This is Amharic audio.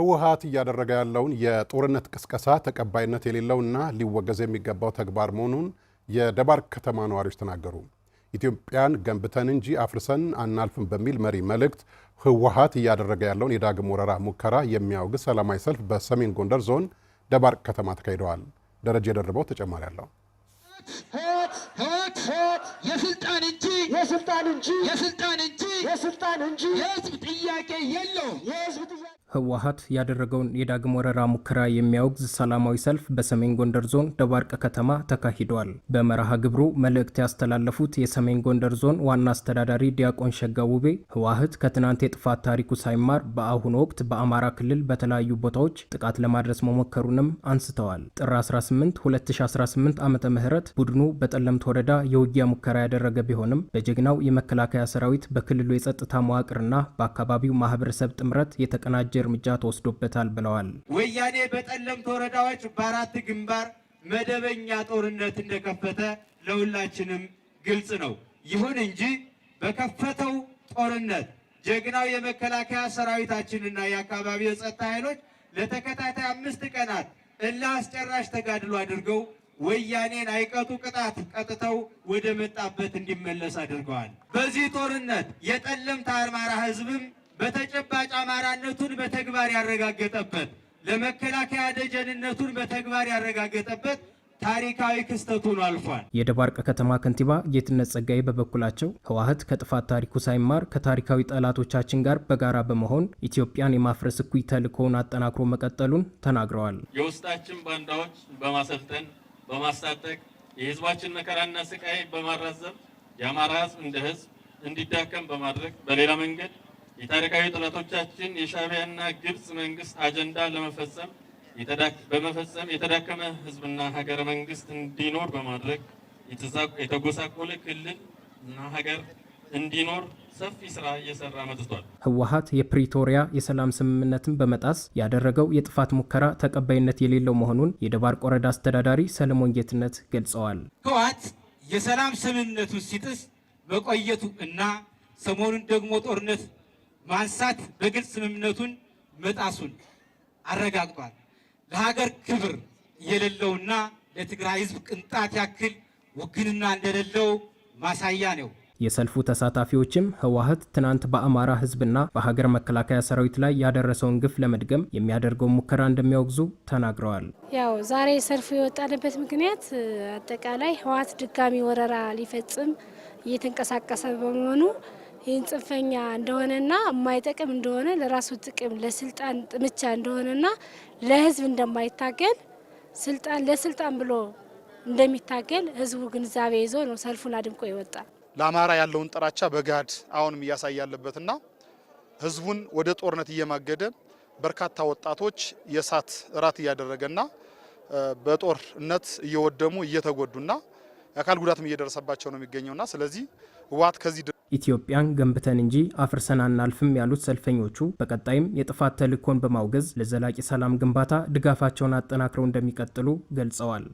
ህወሓት እያደረገ ያለውን የጦርነት ቅስቀሳ ተቀባይነት የሌለውና ሊወገዝ የሚገባው ተግባር መሆኑን የደባርቅ ከተማ ነዋሪዎች ተናገሩ። ኢትዮጵያን ገንብተን እንጂ አፍርሰን አናልፍም በሚል መሪ መልእክት ህወሓት እያደረገ ያለውን የዳግም ወረራ ሙከራ የሚያወግዝ ሰላማዊ ሰልፍ በሰሜን ጎንደር ዞን ደባርቅ ከተማ ተካሂደዋል። ደረጃ የደረበው ተጨማሪ አለው። የስልጣን እንጂ የህዝብ ጥያቄ የለውም። ህወሓት ያደረገውን የዳግም ወረራ ሙከራ የሚያወግዝ ሰላማዊ ሰልፍ በሰሜን ጎንደር ዞን ደባርቅ ከተማ ተካሂዷል። በመርሃ ግብሩ መልእክት ያስተላለፉት የሰሜን ጎንደር ዞን ዋና አስተዳዳሪ ዲያቆን ሸጋውቤ ህወሓት ከትናንት የጥፋት ታሪኩ ሳይማር በአሁኑ ወቅት በአማራ ክልል በተለያዩ ቦታዎች ጥቃት ለማድረስ መሞከሩንም አንስተዋል። ጥር 18 2018 ዓመተ ምህረት ቡድኑ በጠለምት ወረዳ የውጊያ ሙከራ ያደረገ ቢሆንም በጀግናው የመከላከያ ሰራዊት በክልሉ የጸጥታ መዋቅርና በአካባቢው ማህበረሰብ ጥምረት የተቀናጀ እርምጃ ተወስዶበታል ብለዋል። ወያኔ በጠለምት ወረዳዎች በአራት ግንባር መደበኛ ጦርነት እንደከፈተ ለሁላችንም ግልጽ ነው። ይሁን እንጂ በከፈተው ጦርነት ጀግናው የመከላከያ ሰራዊታችንና የአካባቢው የጸጥታ ኃይሎች ለተከታታይ 5 ቀናት እልህ አስጨራሽ ተጋድሎ አድርገው ወያኔን አይቀጡ ቅጣት ቀጥተው ወደ መጣበት እንዲመለስ አድርገዋል። በዚህ ጦርነት የጠለምት አማራ ህዝብም በተጨባጭ አማራነቱን በተግባር ያረጋገጠበት ለመከላከያ ደጀንነቱን በተግባር ያረጋገጠበት ታሪካዊ ክስተት ሆኖ አልፏል። የደባርቅ ከተማ ከንቲባ ጌትነት ጸጋዬ በበኩላቸው ህወሓት ከጥፋት ታሪኩ ሳይማር ከታሪካዊ ጠላቶቻችን ጋር በጋራ በመሆን ኢትዮጵያን የማፍረስ እኩይ ተልዕኮውን አጠናክሮ መቀጠሉን ተናግረዋል። የውስጣችን ባንዳዎች በማሰልጠን በማስታጠቅ የህዝባችን መከራና ስቃይ በማራዘም የአማራ ህዝብ እንደ ህዝብ እንዲዳከም በማድረግ በሌላ መንገድ የታሪካዊ ጠላቶቻችን የሻዕቢያና ግብጽ መንግስት አጀንዳ በመፈጸም የተዳከመ ህዝብና ሀገረ መንግስት እንዲኖር በማድረግ የተጎሳቆለ ክልልና ሀገር እንዲኖር ሰፊ ስራ እየሰራ መጥቷል። ህወሓት የፕሪቶሪያ የሰላም ስምምነትን በመጣስ ያደረገው የጥፋት ሙከራ ተቀባይነት የሌለው መሆኑን የደባርቅ ወረዳ አስተዳዳሪ ሰለሞን ጌትነት ገልጸዋል። ህወሓት የሰላም ስምምነቱን ሲጥስ መቆየቱ እና ሰሞኑን ደግሞ ጦርነት ማንሳት በግልጽ ስምምነቱን መጣሱን አረጋግጧል። ለሀገር ክብር የሌለውና ለትግራይ ህዝብ ቅንጣት ያክል ውግንና እንደሌለው ማሳያ ነው። የሰልፉ ተሳታፊዎችም ህወሓት ትናንት በአማራ ህዝብና በሀገር መከላከያ ሰራዊት ላይ ያደረሰውን ግፍ ለመድገም የሚያደርገው ሙከራ እንደሚያወግዙ ተናግረዋል። ያው ዛሬ ሰልፉ የወጣንበት ምክንያት አጠቃላይ ህወሓት ድጋሚ ወረራ ሊፈጽም እየተንቀሳቀሰ በመሆኑ ይህን ጽንፈኛ እንደሆነና የማይጠቅም እንደሆነ ለራሱ ጥቅም ለስልጣን ጥምቻ እንደሆነና ለህዝብ እንደማይታገል ለስልጣን ብሎ እንደሚታገል ህዝቡ ግንዛቤ ይዞ ነው ሰልፉን አድምቆ ይወጣል። ለአማራ ያለውን ጥላቻ በጋድ አሁንም እያሳየ ያለበትና ህዝቡን ወደ ጦርነት እየማገደ በርካታ ወጣቶች የእሳት እራት እያደረገና በጦርነት እየወደሙ እየተጎዱና የአካል ጉዳትም እየደረሰባቸው ነው የሚገኘውና ስለዚህ ህወሓት ከዚህ ኢትዮጵያን ገንብተን እንጂ አፍርሰን አናልፍም ያሉት ሰልፈኞቹ በቀጣይም የጥፋት ተልዕኮን በማውገዝ ለዘላቂ ሰላም ግንባታ ድጋፋቸውን አጠናክረው እንደሚቀጥሉ ገልጸዋል።